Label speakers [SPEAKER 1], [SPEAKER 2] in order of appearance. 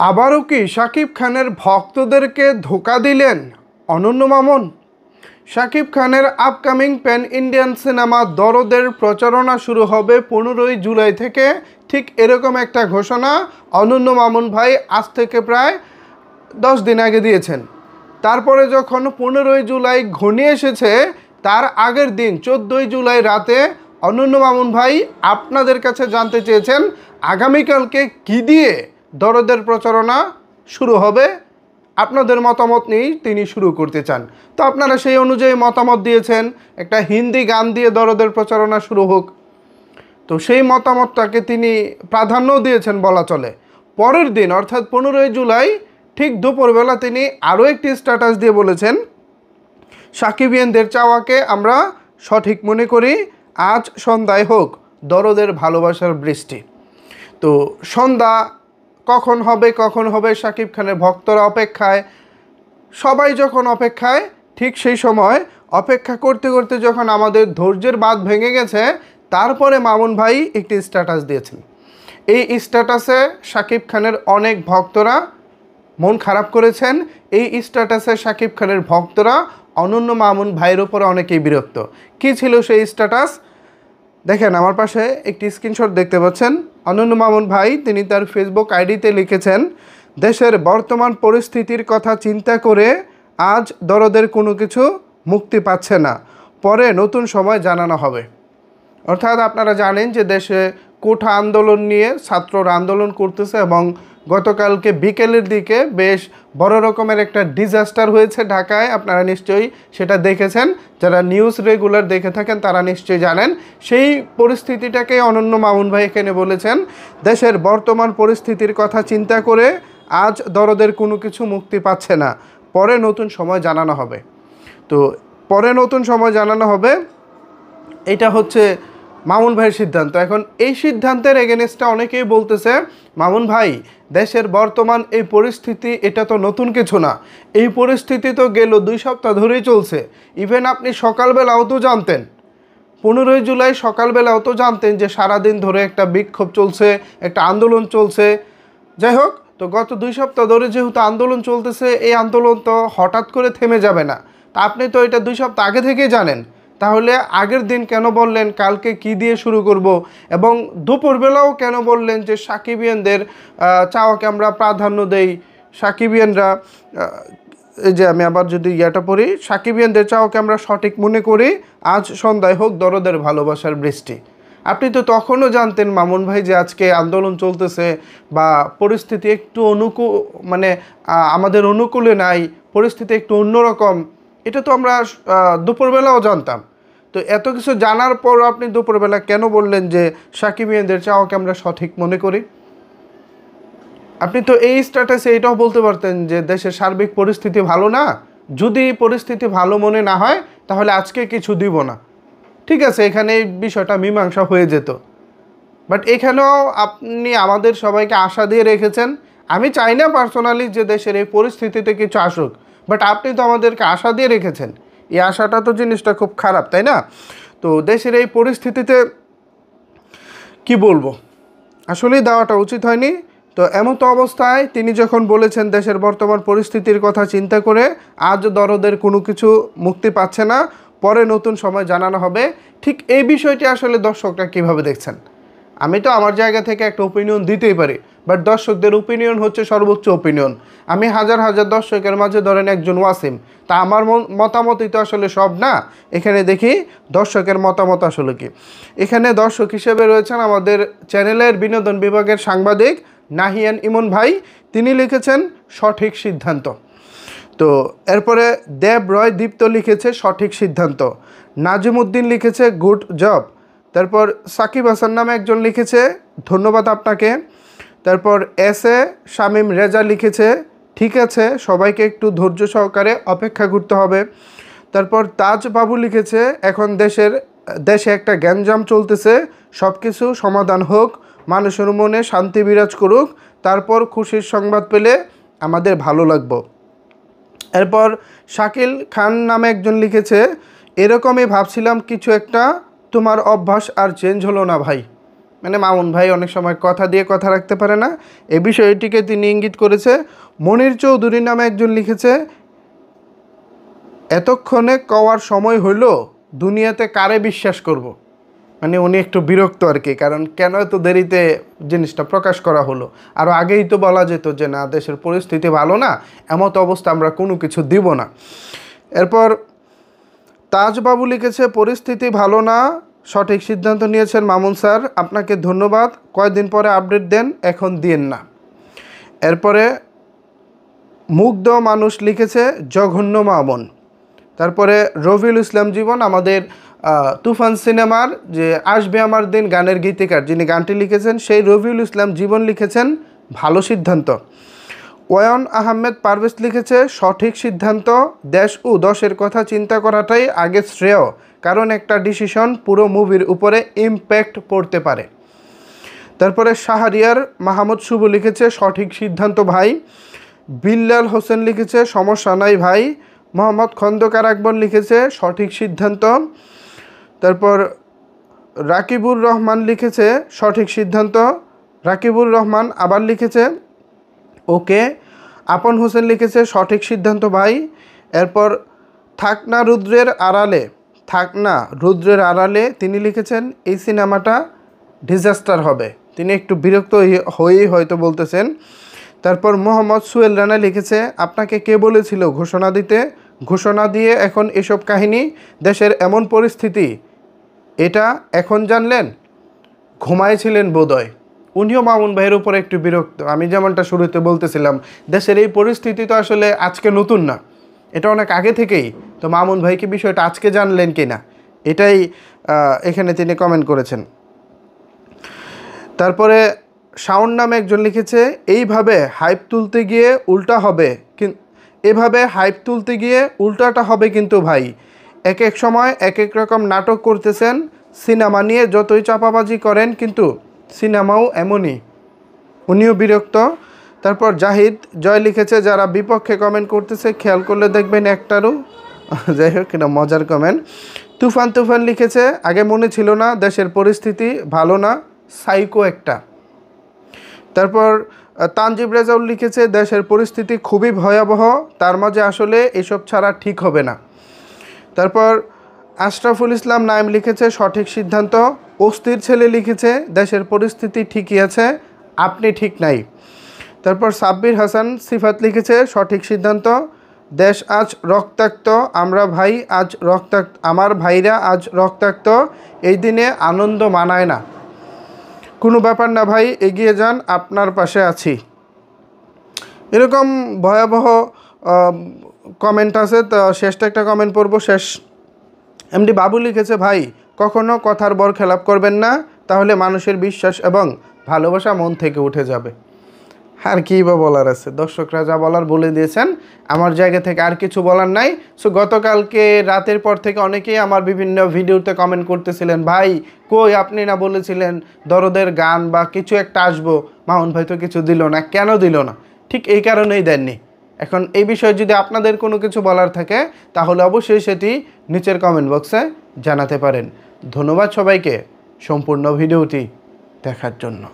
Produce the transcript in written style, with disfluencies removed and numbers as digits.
[SPEAKER 1] আবারও কি শাকিব খানের ভক্তদেরকে ধোঁকা দিলেন অনন্য মামুন? শাকিব খানের আপকামিং প্যান ইন্ডিয়ান সিনেমা দরদের প্রচারণা শুরু হবে 15ই জুলাই থেকে। ঠিক এরকম একটা ঘোষণা অনন্য মামুন ভাই আজ থেকে প্রায় 10 দিন আগে দিয়েছেন। তারপরে যখন 15ই জুলাই ঘনিয়ে এসেছে, তার আগের দিন 14ই জুলাই রাতে অনন্য মামুন ভাই আপনাদের কাছে জানতে চেয়েছেন আগামীকালকে কী দিয়ে দরদের প্রচারণা শুরু হবে, আপনাদের মতামত নিয়েই তিনি শুরু করতে চান। তো আপনারা সেই অনুযায়ী মতামত দিয়েছেন একটা হিন্দি গান দিয়ে দরদের প্রচারণা শুরু হোক। তো সেই মতামতটাকে তিনি প্রাধান্য দিয়েছেন বলা চলে। পরের দিন অর্থাৎ 15ই জুলাই ঠিক দুপুরবেলা তিনি আরও একটি স্ট্যাটাস দিয়ে বলেছেন, সাকিবিয়ানদের চাওয়াকে আমরা সঠিক মনে করি, আজ সন্ধ্যায় হোক দরদের ভালোবাসার বৃষ্টি। তো সন্ধ্যা কখন হবে শাকিব খানের ভক্তরা অপেক্ষায়, সবাই যখন অপেক্ষায়, ঠিক সেই সময় অপেক্ষা করতে করতে যখন আমাদের ধৈর্যের বাঁধ ভেঙে গেছে, তারপরে মামুন ভাই একটি স্ট্যাটাস দিয়েছেন। এই স্ট্যাটাসে শাকিব খানের অনেক ভক্তরা মন খারাপ করেছেন। এই স্ট্যাটাসে শাকিব খানের ভক্তরা অনন্য মামুন ভাইয়ের উপর অনেকেই বিরক্ত। কী ছিল সেই স্ট্যাটাস? দেখেন, আমার পাশে একটি স্ক্রিনশট দেখতে পাচ্ছেন। অনন্য মামুন ভাই তিনি তার ফেসবুক আইডিতে লিখেছেন, দেশের বর্তমান পরিস্থিতির কথা চিন্তা করে আজ দরদের কোনো কিছু মুক্তি পাচ্ছে না, পরে নতুন সময় জানানো হবে। অর্থাৎ আপনারা জানেন যে দেশে কোঠা আন্দোলন নিয়ে ছাত্ররা আন্দোলন করতেছে এবং গতকালকে বিকেলের দিকে বেশ বড় রকমের একটা ডিজাস্টার হয়েছে ঢাকায়। আপনারা নিশ্চয়ই সেটা দেখেছেন, যারা নিউজ রেগুলার দেখে থাকেন তারা নিশ্চয়ই জানেন। সেই পরিস্থিতিটাকে অনন্য মামুন ভাই এখানে বলেছেন, দেশের বর্তমান পরিস্থিতির কথা চিন্তা করে আজ দরদের কোনো কিছু মুক্তি পাচ্ছে না, পরে নতুন সময় জানানো হবে। তো পরে নতুন সময় জানানো হবে, এটা হচ্ছে মামুন ভাইয়ের সিদ্ধান্ত। এখন এই সিদ্ধান্তের এগেনস্টে অনেকেই বলতেছে, মামুন ভাই দেশের বর্তমান এই পরিস্থিতি এটা তো নতুন কিছু না, এই পরিস্থিতি তো গেল 2 সপ্তাহ ধরেই চলছে। ইভেন আপনি সকালবেলাও তো জানতেন, 15ই জুলাই সকালবেলাও তো জানতেন যে সারাদিন ধরে একটা বিক্ষোভ চলছে, একটা আন্দোলন চলছে। যাই হোক, তো গত 2 সপ্তাহ ধরে যেহেতু আন্দোলন চলতেছে, এই আন্দোলন তো হঠাৎ করে থেমে যাবে না। তা আপনি তো এটা 2 সপ্তাহ আগে থেকেই জানেন, তাহলে আগের দিন কেন বললেন কালকে কি দিয়ে শুরু করব, এবং দুপুরবেলাও কেন বললেন যে সাকিবিয়ানদের চাওয়াকে আমরা প্রাধান্য দেই, সাকিবিয়ানরা এই যে আমি আবার যদি পড়ি, সাকিবিয়ানদের চাওয়াকে আমরা সঠিক মনে করি, আজ সন্ধ্যায় হোক দরদের ভালোবাসার বৃষ্টি। আপনি তো তখনও জানতেন মামুন ভাই যে আজকে আন্দোলন চলতেছে বা পরিস্থিতি একটু আমাদের অনুকূলে নাই, পরিস্থিতি একটু অন্যরকম, এটা তো আমরা দুপুরবেলাও জানতাম। তো এত কিছু জানার পর আপনি দুপুরবেলা কেন বললেন যে সাকিবিয়ানদের চাওয়াকে আমরা সঠিক মনে করি? আপনি তো এই স্ট্যাটাসে এটাও বলতে পারতেন যে দেশের সার্বিক পরিস্থিতি ভালো না, যদি পরিস্থিতি ভালো মনে না হয় তাহলে আজকে কিছু দিব না। ঠিক আছে, এখানে এই বিষয়টা মীমাংসা হয়ে যেত। বাট এখানেও আপনি আমাদের সবাইকে আশা দিয়ে রেখেছেন। আমি চাই না পার্সোনালি যে দেশের এই পরিস্থিতিতে কিছু আসুক, বাট আপনি তো আমাদেরকে আশা দিয়ে রেখেছেন। এই আশাটা তো জিনিসটা খুব খারাপ, তাই না? তো দেশের এই পরিস্থিতিতে কি বলবো, আসলেই দেওয়াটা উচিত হয়নি। তো এমন তো অবস্থায় তিনি যখন বলেছেন দেশের বর্তমান পরিস্থিতির কথা চিন্তা করে আজ দরদের কোনো কিছু মুক্তি পাচ্ছে না, পরে নতুন সময় জানানো হবে, ঠিক এই বিষয়টি আসলে দর্শকরা কীভাবে দেখছেন? আমি তো আমার জায়গা থেকে একটা ওপিনিয়ন দিতেই পারি, বাট দর্শকদের ওপিনিয়ন হচ্ছে সর্বোচ্চ ওপিনিয়ন। আমি হাজার হাজার দর্শকের মাঝে ধরেন একজন ওয়াসিম, তা আমার মতামতই তো আসলে সব না। এখানে দেখি দর্শকের মতামত আসলে কি। এখানে দর্শক হিসেবে রয়েছেন আমাদের চ্যানেলের বিনোদন বিভাগের সাংবাদিক নাহিয়ান ইমন ভাই, তিনি লিখেছেন সঠিক সিদ্ধান্ত। তো এরপরে দেব রয় দীপ্ত লিখেছে সঠিক সিদ্ধান্ত, নাজিমুদ্দিন লিখেছে গুড জব, তারপর সাকিব হাসান নামে একজন লিখেছে ধন্যবাদ আপনাকে, তারপর এস.এ. শামীম রেজা লিখেছে ঠিক আছে, সবাইকে একটু ধৈর্য সহকারে অপেক্ষা করতে হবে। তারপর তাজ বাবু লিখেছে এখন দেশে একটা গ্যাঞ্জাম চলতেছে, সব কিছু সমাধান হোক, মানুষের মনে শান্তি বিরাজ করুক, তারপর খুশির সংবাদ পেলে আমাদের ভালো লাগবে। এরপর শাকিল খান নামে একজন লিখেছে এরকমই ভাবছিলাম কিছু একটা, তোমার অভ্যাস আর চেঞ্জ হলো না ভাই। মানে মামুন ভাই অনেক সময় কথা দিয়ে কথা রাখতে পারে না, এই বিষয়টিকে তিনি ইঙ্গিত করেছে। মনির চৌধুরী নামে একজন লিখেছে, এতক্ষণে কওয়ার সময় হইল, দুনিয়াতে কারে বিশ্বাস করব। মানে উনি একটু বিরক্ত আর কি, কারণ কেন এত দেরিতে জিনিসটা প্রকাশ করা হলো, আরও আগেই তো বলা যেত যে না, দেশের পরিস্থিতি ভালো না, এমত অবস্থা আমরা কোনো কিছু দিব না। এরপর তাজবাবু লিখেছে, পরিস্থিতি ভালো না, সঠিক সিদ্ধান্ত নিয়েছেন মামুন স্যার, আপনাকে ধন্যবাদ, কয়েকদিন পরে আপডেট দেন, এখন দিয়েন না। এরপরে মুগ্ধ মানুষ লিখেছে, জঘন্য মামুন। তারপরে রবিউল ইসলাম জীবন, আমাদের তুফান সিনেমার যে আসবে আমার দিন গানের গীতিকার, যিনি গানটি লিখেছেন, সেই রবিউল ইসলাম জীবন লিখেছেন, ভালো সিদ্ধান্ত। ওয়ান আহমেদ পারভেজ লিখেছে, সঠিক সিদ্ধান্ত, দেশ ও দশের কথা চিন্তা করাটাই আগে শ্রেয়, কারণ একটা ডিসিশন পুরো মুভির উপরে ইমপ্যাক্ট পড়তে পারে। তারপরে শাহরিয়ার মাহমুদ শুভ লিখেছে, সঠিক সিদ্ধান্ত ভাই। বিল্লাল হোসেন লিখেছে, সমস্যা নাই ভাই। মোহাম্মদ খন্দকার আকবর লিখেছে, সঠিক সিদ্ধান্ত। তারপর রাকিবুর রহমান লিখেছে, সঠিক সিদ্ধান্ত। রাকিবুর রহমান আবার লিখেছে, ওকে। আপন হোসেন লিখেছে, সঠিক সিদ্ধান্ত ভাই। এরপর থাকনা রুদ্রের আড়ালে তিনি লিখেছেন, এই সিনেমাটা ডিজাস্টার হবে, তিনি একটু বিরক্ত হয়েই হয়তো বলতেছেন। তারপর মোহাম্মদ সুয়েল রানা লিখেছে, আপনাকে কে বলেছিল ঘোষণা দিতে, ঘোষণা দিয়ে এখন এসব কাহিনী, দেশের এমন পরিস্থিতি, এটা এখন জানলেন, ঘুমাইছিলেন বোধহয়। উনিও মামুন ভাইয়ের উপর একটু বিরক্ত। আমি যেমনটা শুরুতে বলতেছিলাম, দেশের এই পরিস্থিতি তো আসলে আজকে নতুন না, এটা অনেক আগে থেকেই। তো মামুন ভাই কি বিষয়টা আজকে জানলেন কি না, এটাই এখানে তিনি কমেন্ট করেছেন। তারপরে শাওন নামে একজন লিখেছে, এইভাবে হাইপ তুলতে গিয়ে উল্টাটা হবে কিন্তু ভাই, এক এক সময় এক এক রকম নাটক করতেছেন, সিনেমা নিয়ে যতই চাপাবাজি করেন কিন্তু সিনেমাও এমনই। উনিও বিরক্ত। তারপর জাহিদ জয় লিখেছে, যারা বিপক্ষে কমেন্ট করতেছে খেয়াল করলে দেখবেন একটারও, যাই হোক এটা মজার কমেন্ট। তুফান লিখেছে, আগে মনে ছিল না দেশের পরিস্থিতি ভালো না, সাইকো একটা। তারপর তানজিব রেজাউল লিখেছে, দেশের পরিস্থিতি খুবই ভয়াবহ, তার মাঝে আসলে এসব ছাড়া ঠিক হবে না। তারপর আশরাফুল ইসলাম নাইম লিখেছে, সঠিক সিদ্ধান্ত। অস্থির ছেলে লিখেছে, দেশের পরিস্থিতি ঠিকই আছে, আপনি ঠিক নাই। তারপর সাব্বির হাসান সিফাত লিখেছে, সঠিক সিদ্ধান্ত, দেশ আজ রক্তাক্ত, আমার ভাইরা আজ রক্তাক্ত, এই দিনে আনন্দ মানায় না। কোনো ব্যাপার না ভাই, এগিয়ে যান, আপনার পাশে আছি। এরকম ভয়াবহ কমেন্ট আছে। তো শেষটা একটা কমেন্ট পড়বো। শেষ এমডি বাবু লিখেছে, ভাই কখনো কথার বরখেলাপ করবেন না, তাহলে মানুষের বিশ্বাস এবং ভালোবাসা মন থেকে উঠে যাবে। আর কী বা বলার আছে, দর্শকরা যা বলার বলে দিয়েছেন, আমার জায়গা থেকে আর কিছু বলার নাই। সো গতকালকে রাতের পর থেকে অনেকেই আমার বিভিন্ন ভিডিওতে কমেন্ট করতেছিলেন, ভাই কই আপনি না বলেছিলেন দরদের গান বা কিছু একটা আসবো, মামুন ভাই তো কিছু দিল না, কেন দিল না? ঠিক এই কারণেই দেননি। এখন এই বিষয়ে যদি আপনাদের কোনো কিছু বলার থাকে তাহলে অবশ্যই সেটি নিচের কমেন্ট বক্সে জানাতে পারেন। ধন্যবাদ সবাইকে সম্পূর্ণ ভিডিওটি দেখার জন্য।